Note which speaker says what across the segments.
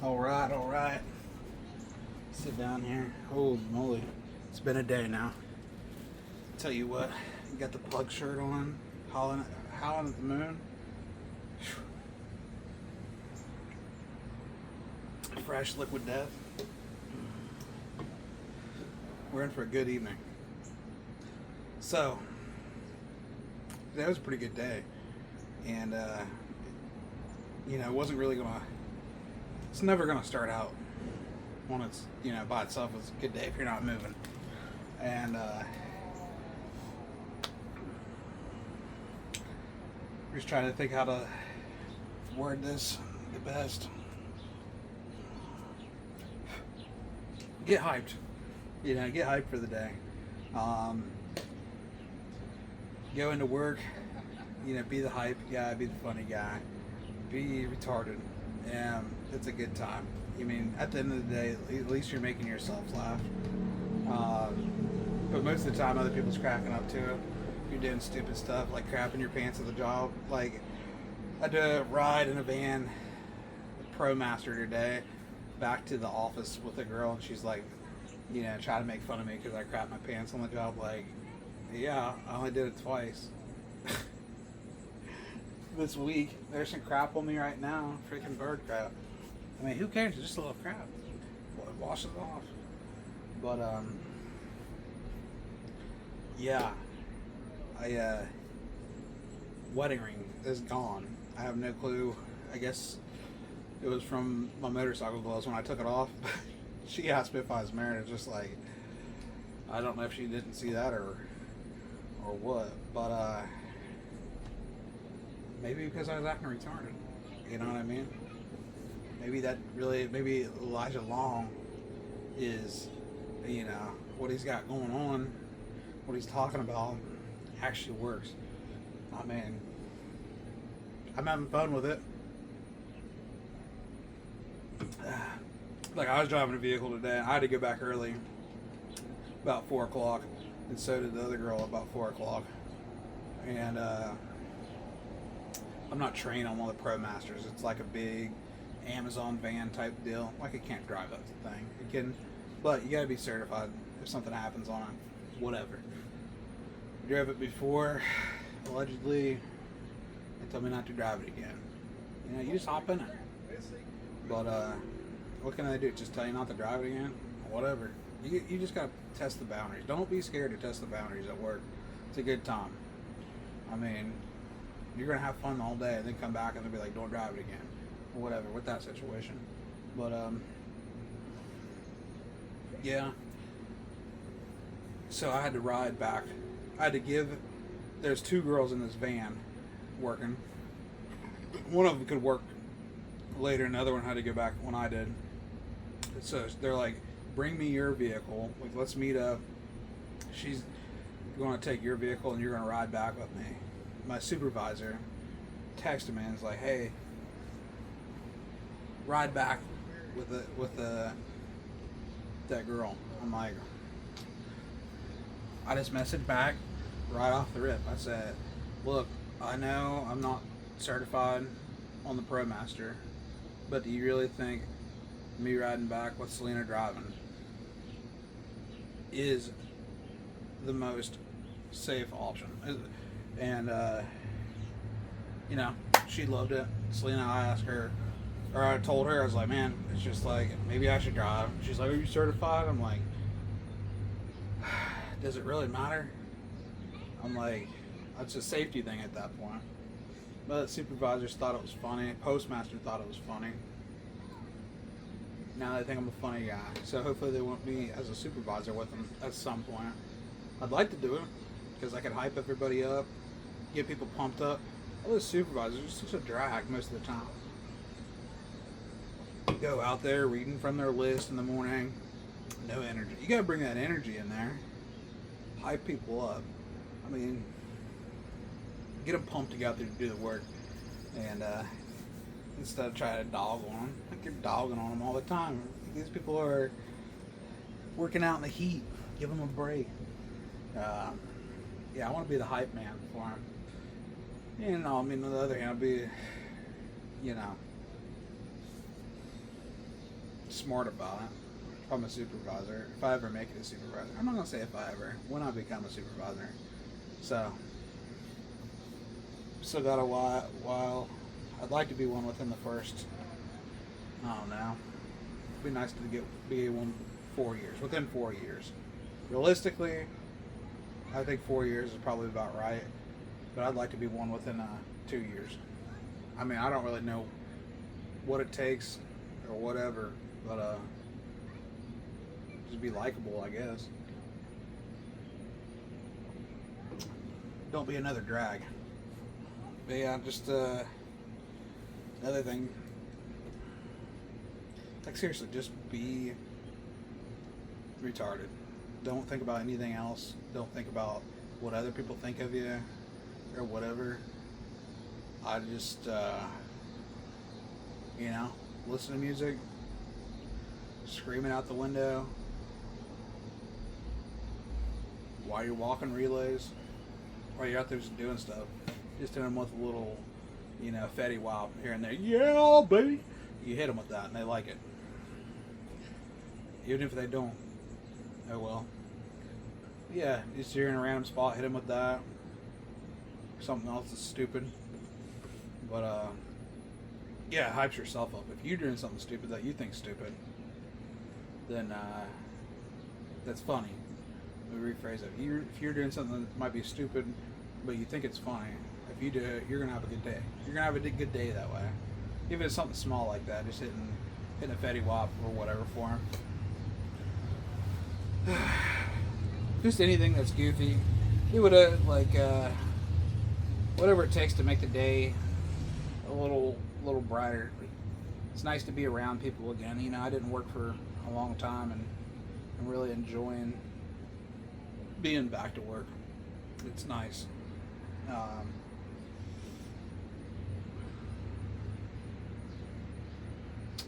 Speaker 1: All right, all right. Sit down here. Holy moly. It's been a day now. Tell you what, got the plug shirt on, howling at the moon. Fresh liquid death. We're in for a good evening. So, that was a pretty good day. And, it wasn't really it's never gonna start out when it's, by itself. It's a good day if you're not moving. And, just trying to think how to word this the best. Get hyped. Get hyped for the day. Go into work, be the hype guy, be the funny guy, be retarded. It's a good time. At the end of the day, at least you're making yourself laugh. But most of the time, other people's cracking up too. You're doing stupid stuff like crapping your pants at the job. Like, I did a ride in a van, ProMaster today, back to the office with a girl, and she's like, trying to make fun of me because I crapped my pants on the job. Like, yeah, I only did it twice. This week, there's some crap on me right now. Freaking bird crap. Who cares? It's just a little crap. Wash it off. But, yeah. Wedding ring is gone. I have no clue. I guess it was from my motorcycle gloves when I took it off. She asked me if I was married. It's just like, I don't know if she didn't see that or what. But, maybe because I was acting retarded. You know what I mean? Maybe Elijah Long is, what he's got going on, what he's talking about actually works. I'm having fun with it. Like, I was driving a vehicle today. I had to go back early, about 4 o'clock, and so did the other girl about 4 o'clock. And I'm not trained on one of the ProMasters. It's like a big Amazon van type deal. Like, it can't drive up the thing. It can, but you gotta be certified if something happens on it. Whatever. Drove it before, allegedly. They told me not to drive it again. You just hop in it. But what can I do? Just tell you not to drive it again? Whatever. You just gotta test the boundaries. Don't be scared to test the boundaries at work. It's a good time. You're gonna have fun all day and then come back and they'll be like, don't drive it again. Or whatever, with that situation. But yeah. So I had to ride back. There's 2 girls in this van working. One of them could work later, another one had to go back when I did. So they're like, bring me your vehicle. Like, let's meet up. She's going to take your vehicle and you're going to ride back with me. My supervisor texted me and was like, hey, ride back with that girl. I'm like, I just messaged back right off the rip. I said, look, I know I'm not certified on the ProMaster, but do you really think me riding back with Selena driving is the most safe option? And she loved it. Selena, I told her, I was like, man, it's just like, maybe I should drive. She's like, are you certified? I'm like, does it really matter? I'm like, it's a safety thing at that point. But supervisors thought it was funny. Postmaster thought it was funny. Now they think I'm a funny guy. So hopefully they want me as a supervisor with them at some point. I'd like to do it because I can hype everybody up, get people pumped up. All those supervisors are such a drag most of the time. Go out there reading from their list in the morning. No energy. You gotta bring that energy in there. Hype people up. Get them pumped to go out there to do the work. And instead of trying to dog on them, like, you're dogging on them all the time. These people are working out in the heat. Give them a break. Yeah, I want to be the hype man for them. On the other hand, I'll be, smart about it. If I'm a supervisor, if I ever make it a supervisor, I'm not gonna say if I ever, when I become a supervisor. So, still got a while. I'd like to be one within the first, I don't know. It'd be nice to be one 4 years, within 4 years. Realistically, I think 4 years is probably about right, but I'd like to be one within 2 years. I mean, I don't really know what it takes or whatever, but just be likable, I guess. Don't be another drag. But yeah, just another thing. Like seriously, just be retarded. Don't think about anything else. Don't think about what other people think of you or whatever. I just, listen to music, screaming out the window while you're walking relays, while you're out there just doing stuff. Just hit them with a little, Fetty Wap here and there. Yeah, baby. You hit them with that and they like it. Even if they don't. Oh well. Yeah, just you're in a random spot, hit them with that. Something else that's stupid. But, yeah, it hypes yourself up. If you're doing something stupid that you think stupid, then that's funny. Let me rephrase it. If you're doing something that might be stupid, but you think it's funny, if you do it, you're going to have a good day. You're going to have a good day that way. Even if it's something small like that, just hitting a Fetty Wap or whatever for him. Just anything that's goofy. You would whatever it takes to make the day a little brighter. It's nice to be around people again. I didn't work for a long time, and I'm really enjoying being back to work. It's nice. I'm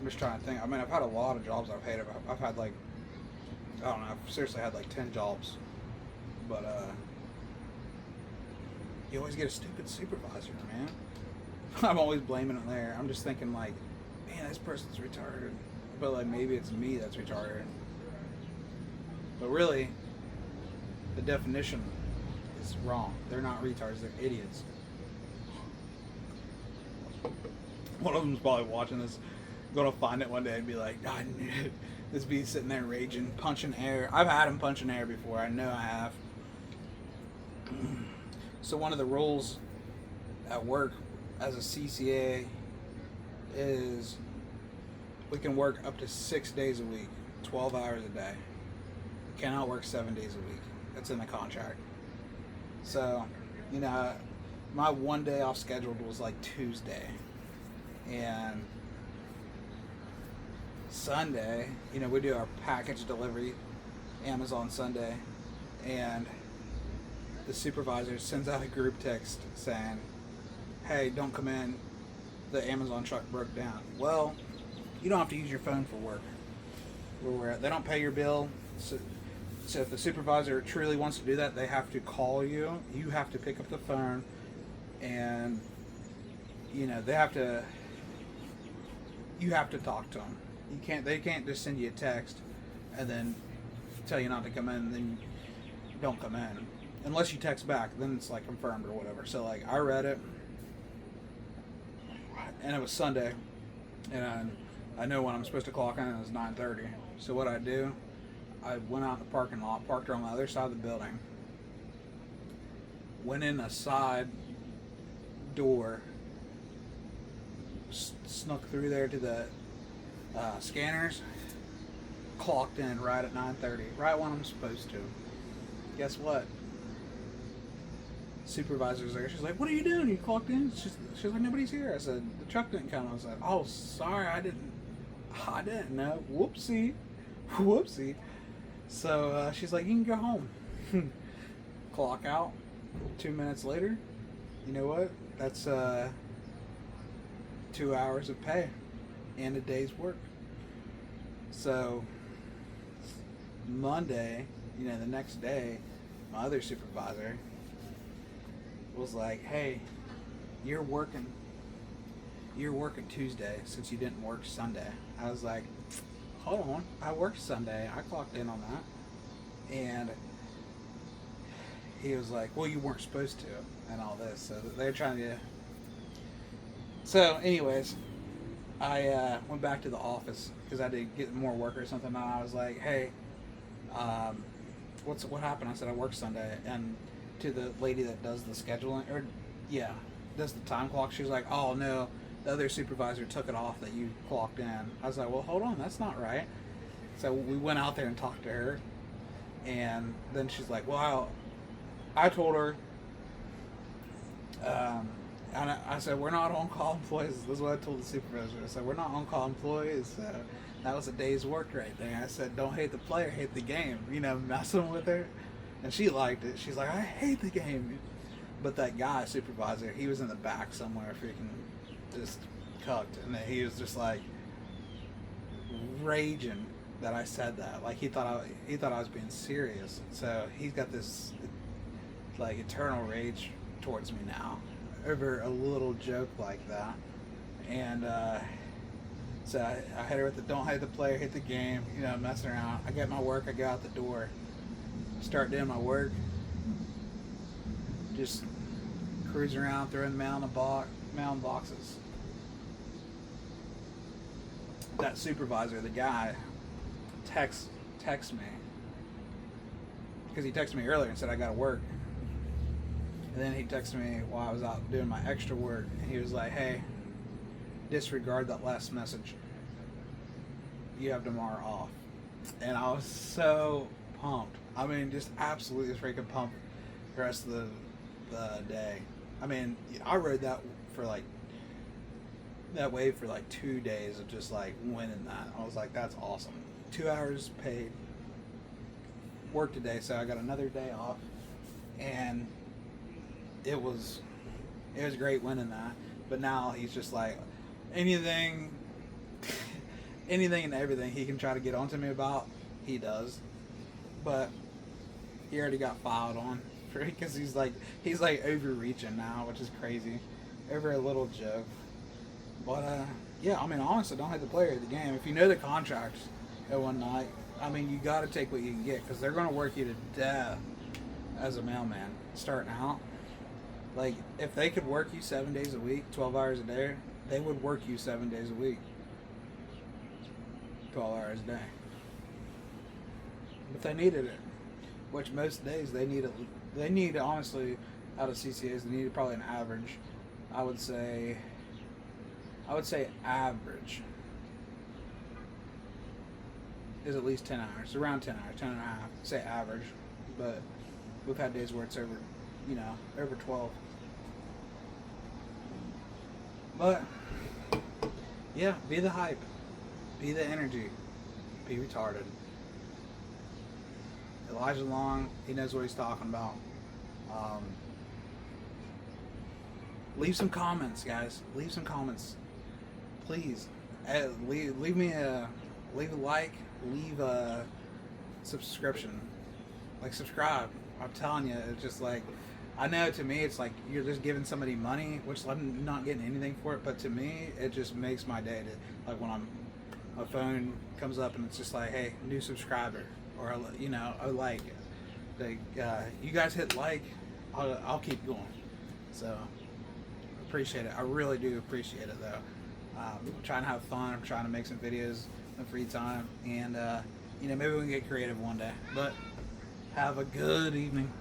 Speaker 1: just trying to think. I mean, I've had a lot of jobs I've hated. I've had I don't know. I've seriously had 10 jobs, but you always get a stupid supervisor, man. I'm always blaming it there. I'm just thinking man, this person's retarded. But maybe it's me that's retarded. But really, the definition is wrong. They're not retards, they're idiots. One of them's probably watching this, gonna find it one day and be like, I knew it. This be sitting there raging, punching air. I've had him punching air before, I know I have. So one of the rules at work as a CCA is we can work up to 6 days a week, 12 hours a day. Cannot work 7 days a week. That's in the contract. So, my one day off scheduled was Tuesday. And Sunday, we do our package delivery, Amazon Sunday, and the supervisor sends out a group text saying, hey, don't come in, the Amazon truck broke down. Well, you don't have to use your phone for work. They don't pay your bill, so if the supervisor truly wants to do that, they have to call you. You have to pick up the phone, and you have to talk to them. They can't just send you a text and then tell you not to come in, and then don't come in unless you text back. Then it's confirmed or whatever. So I read it, and it was Sunday, and I know when I'm supposed to clock in. It was 9:30. So what I do, I went out in the parking lot, parked her on the other side of the building, went in a side door, snuck through there to the scanners, clocked in right at 9:30, right when I'm supposed to. Guess what? Supervisor's there. She's like, what are you doing? You clocked in? She's like, nobody's here. I said, the truck didn't come. I was like, oh, sorry, I didn't know. Whoopsie. So she's like, you can go home. Clock out. 2 minutes later, you know what? That's 2 hours of pay and a day's work. So Monday, the next day, my other supervisor was like, hey, you're working Tuesday since you didn't work Sunday. I was like, hold on, I worked Sunday. I clocked in on that. And he was like, well, you weren't supposed to, and all this. So they're trying to. So, anyways, I went back to the office because I had to get more work or something. And I was like, hey, what happened? I said, I worked Sunday. And to the lady that does the scheduling, or yeah, does the time clock, she was like, oh, no, the other supervisor took it off that you clocked in. I was like, well, hold on, that's not right. So we went out there and talked to her. And then she's like, well, I told her, and I said, we're not on-call employees. This is what I told the supervisor. I said, we're not on-call employees. That was a day's work right there. I said, don't hate the player, hate the game. You know, messing with her. And she liked it. She's like, I hate the game. But that guy, supervisor, he was in the back somewhere freaking just cucked. And he was just like raging that I said that. Like he thought I was being serious. So he's got this like eternal rage towards me now over a little joke like that. And so I hit her with the don't hate the player, hate the game, you know, messing around. I get my work, I go out the door, start doing my work, just cruising around, throwing mail in boxes. That supervisor, the guy, texts me, because he texted me earlier and said I gotta work. And then he texted me while I was out doing my extra work, and he was like, hey, disregard that last message. You have tomorrow off. And I was so pumped. I mean, just absolutely freaking pumped the rest of the day. I mean, I rode that wave for like 2 days of just like winning that. I was like, that's awesome. 2 hours paid. Work today, so I got another day off. And it was great winning that. But now he's just like, anything and everything he can try to get onto me about, he does. But he already got filed on because he's like overreaching now, which is crazy, over a little joke. But yeah, I mean, honestly, don't hate the player of the game. If you know the contract at one night, I mean, you got to take what you can get, because they're going to work you to death as a mailman starting out. Like, if they could work you 7 days a week, 12 hours a day, they would work you 7 days a week, 12 hours a day. But they needed it, which most days they need, honestly, out of CCAs, they need probably an average. I would say average is at least 10 hours, around 10 hours, 10 and a half, say average. But we've had days where it's over, over 12. But yeah, be the hype, be the energy, be retarded. Elijah Long, he knows what he's talking about. Leave some comments, guys. Leave some comments, please. Leave a like, leave a subscription, like subscribe. I'm telling you, it's just like, I know to me it's like you're just giving somebody money, which I'm not getting anything for it, but to me it just makes my day. Like when my phone comes up and it's just like, hey, new subscriber, or a like. You guys hit like, I'll keep going. So appreciate it. I really do appreciate it though. I'm trying to have fun. I'm trying to make some videos in free time, and maybe we can get creative one day. But have a good evening.